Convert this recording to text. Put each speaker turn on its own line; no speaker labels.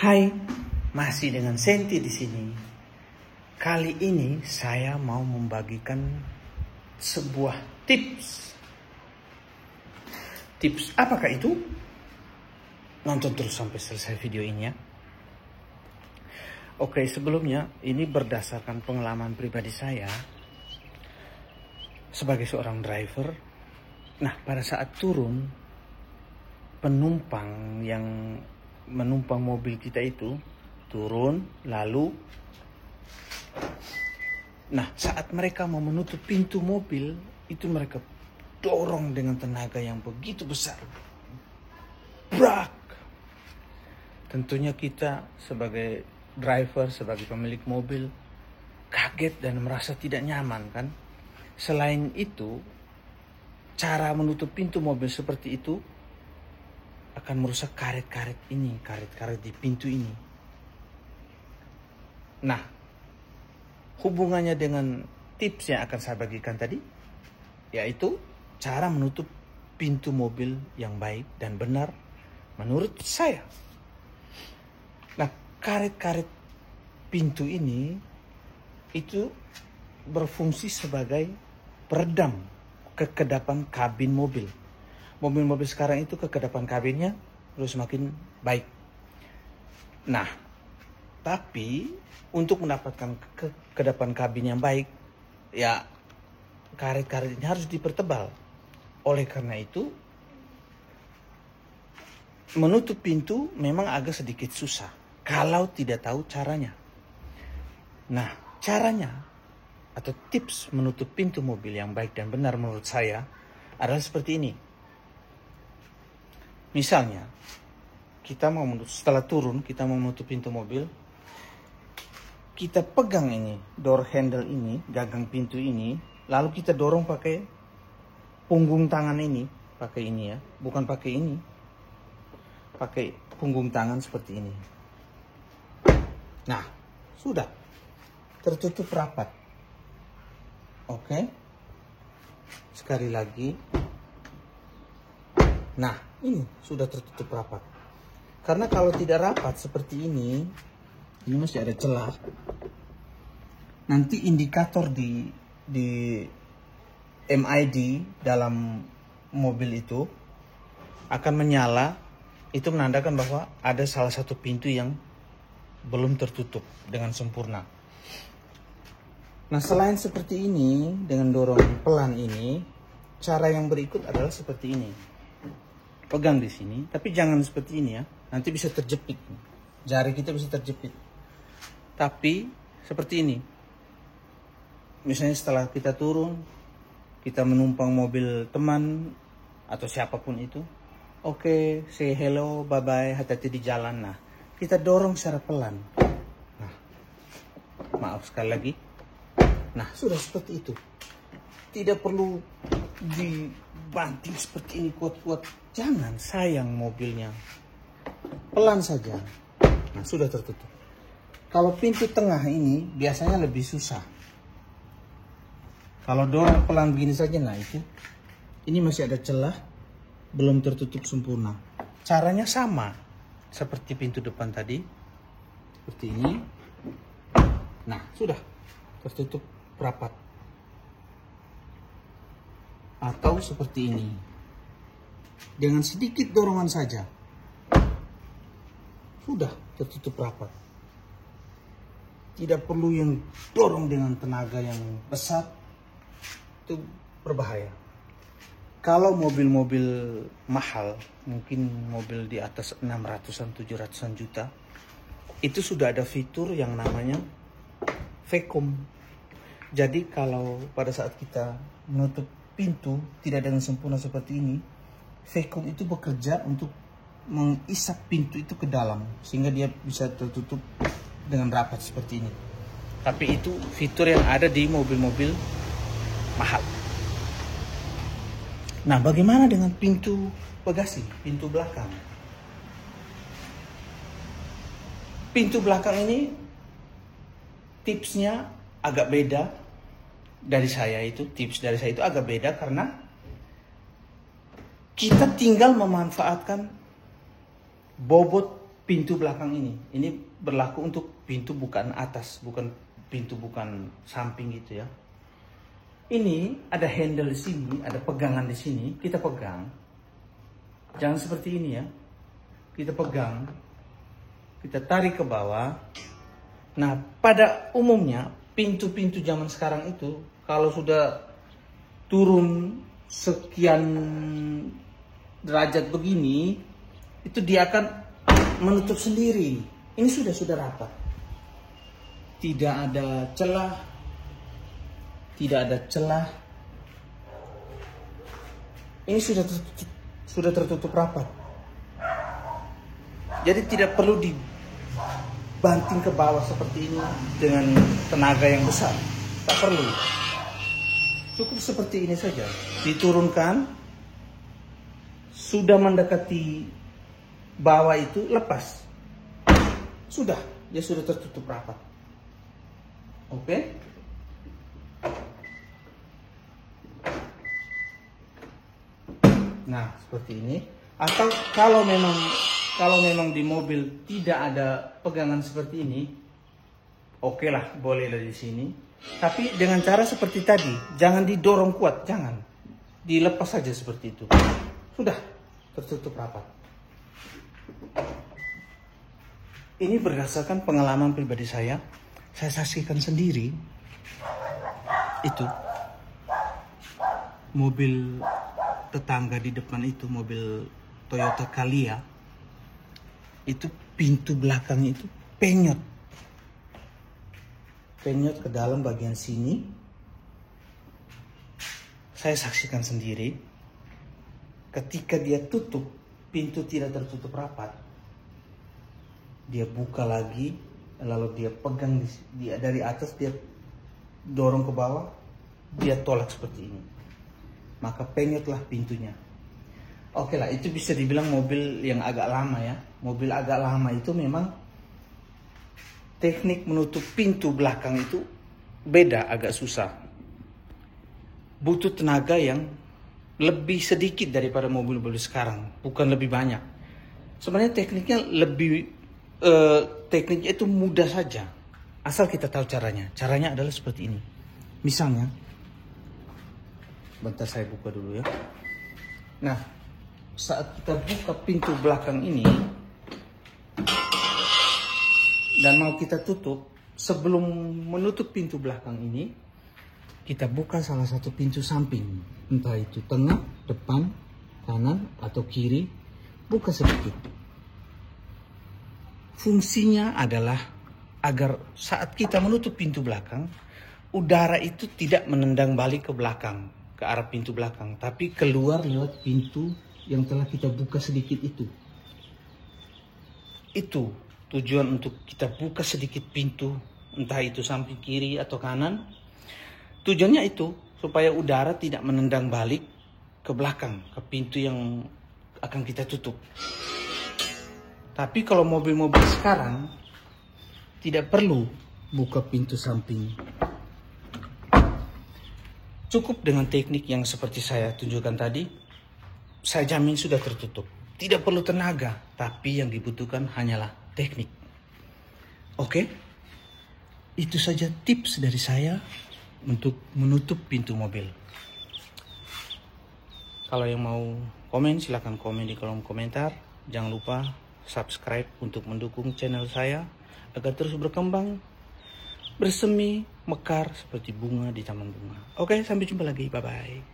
Hai, masih dengan Senti di sini. Kali ini saya mau membagikan sebuah tips. Tips apakah itu? Nonton terus sampai selesai video ini ya. Oke, sebelumnya ini berdasarkan pengalaman pribadi saya sebagai seorang driver. Nah, pada saat turun, penumpang yang menumpang mobil kita itu turun, lalu saat mereka mau menutup pintu mobil itu mereka dorong dengan tenaga yang begitu besar. Brak. Tentunya kita sebagai driver, sebagai pemilik mobil kaget dan merasa tidak nyaman kan. Selain itu, cara menutup pintu mobil seperti itu akan merusak karet-karet ini, karet-karet di pintu ini. Nah, hubungannya dengan tips yang akan saya bagikan tadi, yaitu cara menutup pintu mobil yang baik dan benar menurut saya. Nah, karet-karet pintu ini itu berfungsi sebagai peredam kekedapan kabin mobil. Mobil-mobil sekarang itu kekedapan kabinnya terus semakin baik. Nah, tapi untuk mendapatkan kekedapan kabin yang baik, ya karet-karet ini harus dipertebal. Oleh karena itu, menutup pintu memang agak sedikit susah kalau tidak tahu caranya. Nah, caranya atau tips menutup pintu mobil yang baik dan benar menurut saya adalah seperti ini. Misalnya, setelah turun, kita mau menutup pintu mobil, kita pegang ini, door handle ini, gagang pintu ini, lalu kita dorong pakai punggung tangan ini, pakai ini ya, bukan pakai ini, pakai punggung tangan seperti ini. Nah, sudah tertutup rapat. Oke, sekali lagi. Nah, ini sudah tertutup rapat. Karena kalau tidak rapat seperti ini masih ada celah. Nanti indikator di MID dalam mobil itu akan menyala. Itu menandakan bahwa ada salah satu pintu yang belum tertutup dengan sempurna. Nah, selain seperti ini, dengan dorong pelan ini, cara yang berikut adalah seperti ini. Pegang di sini, tapi jangan seperti ini ya. Nanti bisa terjepit. Jari kita bisa terjepit. Tapi seperti ini. Misalnya setelah kita turun, kita menumpang mobil teman atau siapapun itu. Oke, say hello, bye-bye, hati-hati di jalan. Nah, kita dorong secara pelan. Nah, maaf sekali lagi. Nah, sudah seperti itu. Tidak perlu dibanting seperti ini kuat-kuat. Jangan, sayang mobilnya. Pelan saja. Nah, sudah tertutup. Kalau pintu tengah ini biasanya lebih susah. Kalau dorong pelan begini saja, nah itu. Ini masih ada celah, belum tertutup sempurna. Caranya sama seperti pintu depan tadi. Seperti ini. Nah, sudah tertutup rapat. Atau seperti ini. Dengan sedikit dorongan saja. Sudah tertutup rapat. Tidak perlu yang dorong dengan tenaga yang besar. Itu berbahaya. Kalau mobil-mobil mahal, mungkin mobil di atas 600-an, 700-an juta, itu sudah ada fitur yang namanya vacuum. Jadi kalau pada saat kita menutup pintu tidak dengan sempurna seperti ini, vacuum itu bekerja untuk mengisap pintu itu ke dalam sehingga dia bisa tertutup dengan rapat seperti ini. Tapi itu fitur yang ada di mobil-mobil mahal. Nah, bagaimana dengan pintu bagasi, pintu belakang? Pintu belakang ini tipsnya agak beda dari saya itu. Tips dari saya itu agak beda karena kita tinggal memanfaatkan bobot pintu belakang ini. Ini berlaku untuk pintu bukaan atas, bukan pintu bukaan samping gitu ya. Ini ada handle di sini, ada pegangan di sini. Kita pegang. Jangan seperti ini ya. Kita pegang. Kita tarik ke bawah. Nah, pada umumnya pintu-pintu zaman sekarang itu kalau sudah turun sekian derajat begini, itu dia akan menutup sendiri. Ini sudah rapat. Tidak ada celah. Tidak ada celah. Ini sudah tertutup rapat. Jadi tidak perlu dibanting ke bawah seperti ini dengan tenaga yang besar. Tak perlu. Cukup seperti ini saja. Diturunkan. Sudah mendekati bawah itu, lepas. Sudah. Dia sudah tertutup rapat. Oke? Nah, seperti ini. Atau kalau memang di mobil tidak ada pegangan seperti ini, oke lah, boleh dari sini. Tapi dengan cara seperti tadi, jangan didorong kuat, jangan. Dilepas saja seperti itu. Sudah tertutup rapat. Ini berdasarkan pengalaman pribadi saya saksikan sendiri. Itu mobil tetangga di depan itu, mobil Toyota Calya, itu pintu belakangnya itu penyot ke dalam bagian sini. Saya saksikan sendiri. Ketika dia tutup, pintu tidak tertutup rapat, dia buka lagi, lalu dia pegang dari atas, dia dorong ke bawah, dia tolak seperti ini, maka penyotlah pintunya. Oke lah, itu bisa dibilang mobil yang agak lama ya. Mobil agak lama itu memang teknik menutup pintu belakang itu beda, agak susah. Butuh tenaga yang lebih sedikit daripada mobil-mobil sekarang, bukan lebih banyak. Sebenarnya tekniknya itu mudah saja, asal kita tahu caranya. Caranya adalah seperti ini. Misalnya, bentar saya buka dulu ya. Nah, saat kita buka pintu belakang ini dan mau kita tutup, sebelum menutup pintu belakang ini, kita buka salah satu pintu samping, entah itu tengah, depan, kanan, atau kiri. Buka sedikit. Fungsinya adalah agar saat kita menutup pintu belakang, udara itu tidak menendang balik ke belakang, ke arah pintu belakang, tapi keluar lewat pintu yang telah kita buka sedikit itu. Itu tujuan untuk kita buka sedikit pintu, entah itu samping kiri atau kanan. Tujuannya itu supaya udara tidak menendang balik ke belakang, ke pintu yang akan kita tutup. Tapi kalau mobil-mobil sekarang tidak perlu buka pintu samping. Cukup dengan teknik yang seperti saya tunjukkan tadi, saya jamin sudah tertutup. Tidak perlu tenaga, tapi yang dibutuhkan hanyalah teknik. Oke? Itu saja tips dari saya untuk menutup pintu mobil. Kalau yang mau komen, silakan komen di kolom komentar. Jangan lupa subscribe untuk mendukung channel saya agar terus berkembang, bersemi, mekar seperti bunga di taman bunga. Oke, sampai jumpa lagi. Bye-bye.